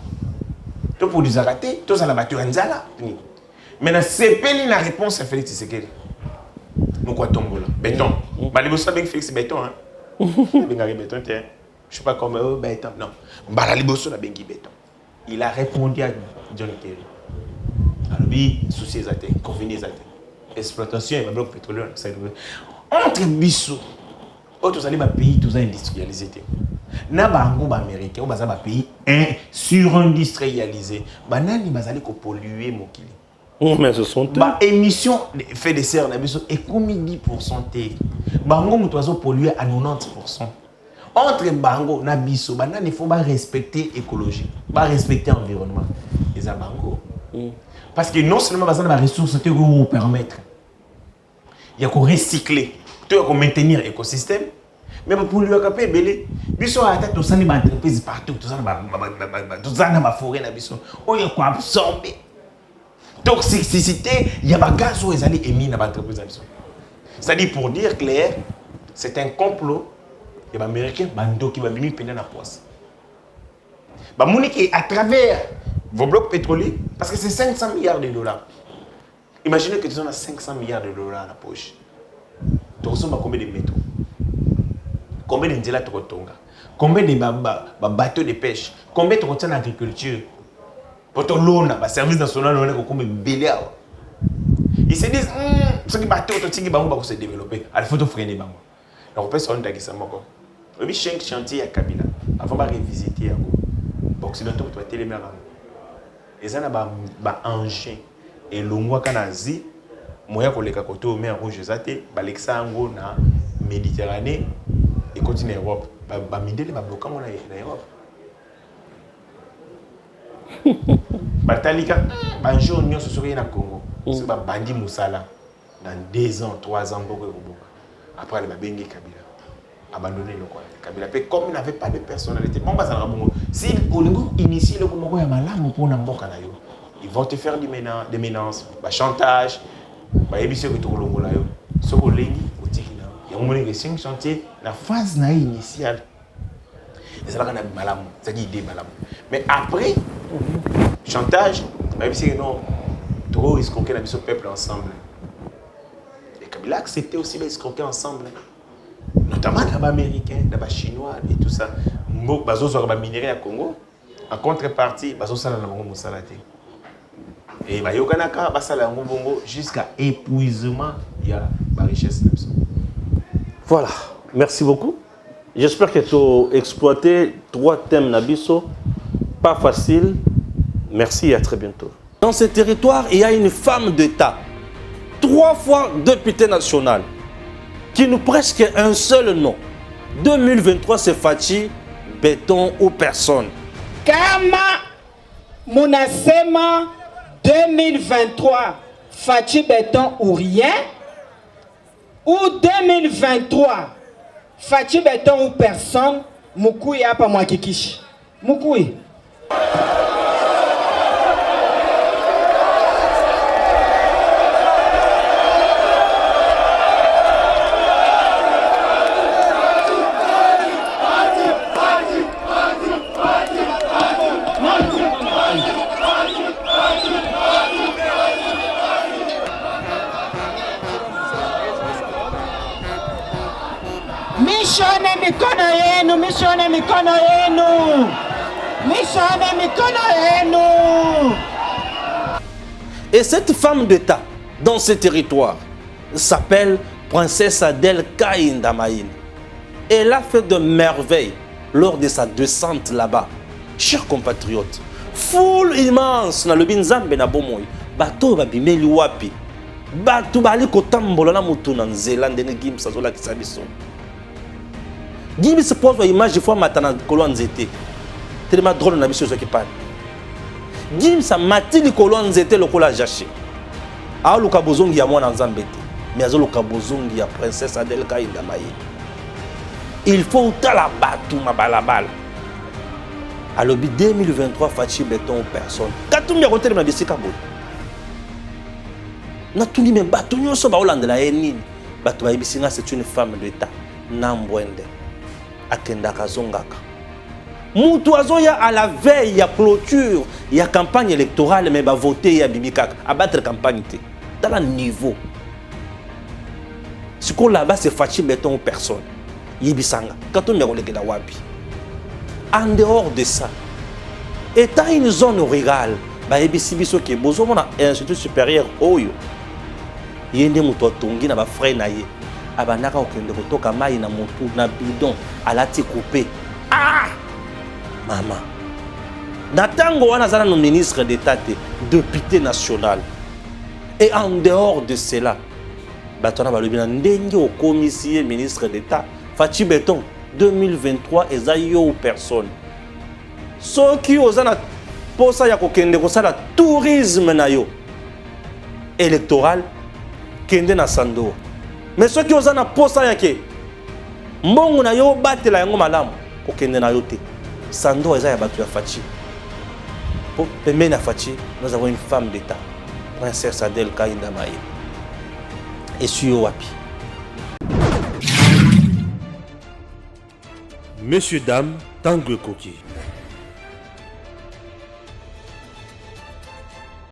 Tout pour des arrêtés, tout ça la battu en zala. Maintenant c'est pas la réponse à Félix Tshisekedi. Nous quoi tombe là, béton. Bah les boss avec Félix béton hein. Benga béton tiens. Je sais pas comment béton non. Bah les boss la bengi béton. Il a répondu à John Kerry. Alors lui souci exact, convenu exact. Exploitation et bloc pétrolier ça entre Bissau autres allez pays tous industrialisés. Na bango ba américain ou baza ba pays surindustrialisé. Banani bazali ko polluer mokili. Mais ce sont ba émission fait de serre na biso et comme 10% té. Bango muto azo polluer à 90%. Entre bango na biso banani faut ba respecter écologie, ba respecter environnement. Les bango. Parce que non seulement bazana ba ressources te vous permettre. Il y a qu'on recycler, tu dois maintenir l'écosystème. Mais pour lui, il y a des entreprises partout, tout ça dans la forêt, il y a quoi absorber. Toxicité, il y a des gaz qui sont émis dans l'entreprise. C'est-à-dire, pour dire clair, c'est un complot. Il y a des Américains qui vont venir payer la poisse. À travers vos blocs pétroliers, parce que c'est 500 milliards de dollars. Imaginez que tu as 500 milliards de dollars à la poche. Tu ressembles à combien de métaux? Combien de nzela tu retonga? Combien de bateaux de pêche? Combien tu retiens l'agriculture? Pour ton l'ONA, le service national, on a comme belé. Ils se disent, ce qui bateau, tout ce qui va se développer. Il faut tout freiner. Donc, on peut se rendre à ça. Le chantier à Kabila, avant de revisiter, l'Occidentaux doit être les meilleurs. Et ça, il y a un engin. Et le mois Kanazi, moyen pour les cacotos au mer rouge, Balexa Ango na Méditerranée et continue Europe. Midele va bloquer en Europe. Batalika, jour nous se souvient au Congo. C'est Bandi Moussala dans 2 ans, 3 ans après le Bengi Kabila abandonné le quoi. Kabila comme il n'avait pas de personnalité. Bon bah ça va bon. Si Olingo initie le Congo ya malamu pour na mboka na yo. Ils vont te faire des menaces, chantage, ébisser que tu as là. Ce que tu as il y a 5 chantiers, la phase initiale. Et c'est là qu'on a malam, c'est l'idée malam. Mais après, chantage, que non, trop escroquer le peuple ensemble. Et Kabila a accepté aussi d'escroquer ensemble. Notamment dans les Américains, dans les Chinois et tout ça. Bazo sur les minéraux à Congo. En contrepartie, Bazo Sala na Bongo Salate. Et Bayokanaka, Basala Bongo jusqu'à épuisement, il y a la richesse. Voilà, merci beaucoup. J'espère que tu as exploité 3 thèmes Nabiso. Pas facile. Merci et à très bientôt. Dans ce territoire, il y a une femme d'État, 3 fois députée nationale, qui nous presque un seul nom. 2023, c'est Fachi, béton ou personne. Kama Munasema 2023, Fachi béton ou rien, ou 2023, Fachi béton ou personne, Mukui apa mwakikishi. Mukui. Mishone mikono yenu, mishone mikono yenu, mishone mikono yenu. Et cette femme d'État, dans ce territoire, s'appelle Princesse Adèle Kaïnda Maïn. Elle a fait de merveilles lors de sa descente là-bas. Chers compatriotes, foule immense na le binzambe na bomoy, bato babimeli wapi, bato bali kotambola na mutu na nzela ndene gimsa zola kisabiso. Gimbi se pose une image de fois matana kolon nzete. Tellement drôle na biso qui parle. Gimbi sa matili kolon nzete lokola jaché. A luka bozongi ya mwana nzambe te. Mais azo luka bozongi ya princesse Adèle Kaïnda Maïn. Il faut tala batu mabalabala. Alors 2023 Fachi béton personne. Katumbi ya kotelema bisika boy. Na tuni me batu nyoso ba Hollande la enini. Batu ba bisinga c'est une femme d'État. Nambwende. Akendaka zongaka. Moutou azoya à la veille ya clôture, ya campagne électorale mais va voter ya bibikaka, abattre campagne té. Dans le niveau. Ce qu'on là-bas c'est Fachi béton ou personne. Yibisanga. Quand on y a collègue la wapi. En dehors de ça, étant une zone rurale, ba yebisi biso ke bozo mona institut supérieur oyo. Yende muto tongi na ba frère na ye. Abanaka okende kotoka mai na motu na bidon alati coupé. Ah maman natango wana zana no ministre d'état député national et en dehors de cela batona balobi na ndenge au commissaire ministre d'état Fachi béton 2023 ezayo personne soki ozana posa ya kokende kosala tourisme na yo électoral kende na Sando. Mais ceux qui osent na posa yake mbongo na yo batela yango malamu kokende na yo te. Sando eza ya batu ya Fachi. Pour pembe na Fachi, nous avons une femme d'État, Princesse Adèle Kaïnda Maïn. Et suyo wapi. Messieurs, dames, Tanguy Koki.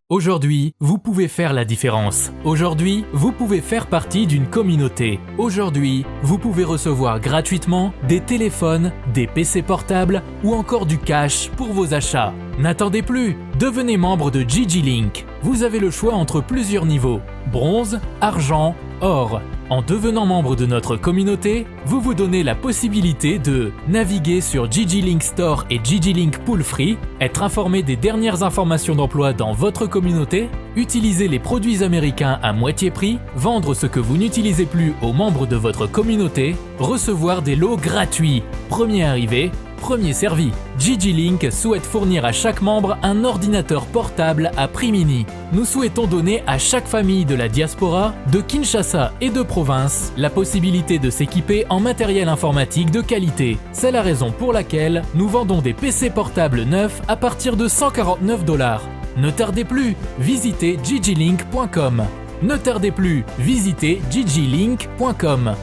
Aujourd'hui, vous pouvez faire la différence. Aujourd'hui, vous pouvez faire partie d'une communauté. Aujourd'hui, vous pouvez recevoir gratuitement des téléphones, des PC portables ou encore du cash pour vos achats. N'attendez plus, Devenez membre de GG-Link. Vous avez le choix entre plusieurs niveaux, bronze, argent, or. En devenant membre de notre communauté, vous vous donnez la possibilité de naviguer sur GG-Link Store et GG-Link Pool Free, être informé des dernières informations d'emploi dans votre communauté, utiliser les produits américains à moitié prix, vendre ce que vous n'utilisez plus aux membres de votre communauté, recevoir des lots gratuits. Premier arrivé, premier servi. GG-Link souhaite fournir à chaque membre un ordinateur portable à prix mini. Nous souhaitons donner à chaque famille de la diaspora, de Kinshasa et de province, la possibilité de s'équiper en matériel informatique de qualité. C'est la raison pour laquelle nous vendons des PC portables neufs à partir de 149 $. Ne tardez plus, visitez gglink.com. Ne tardez plus, visitez gglink.com.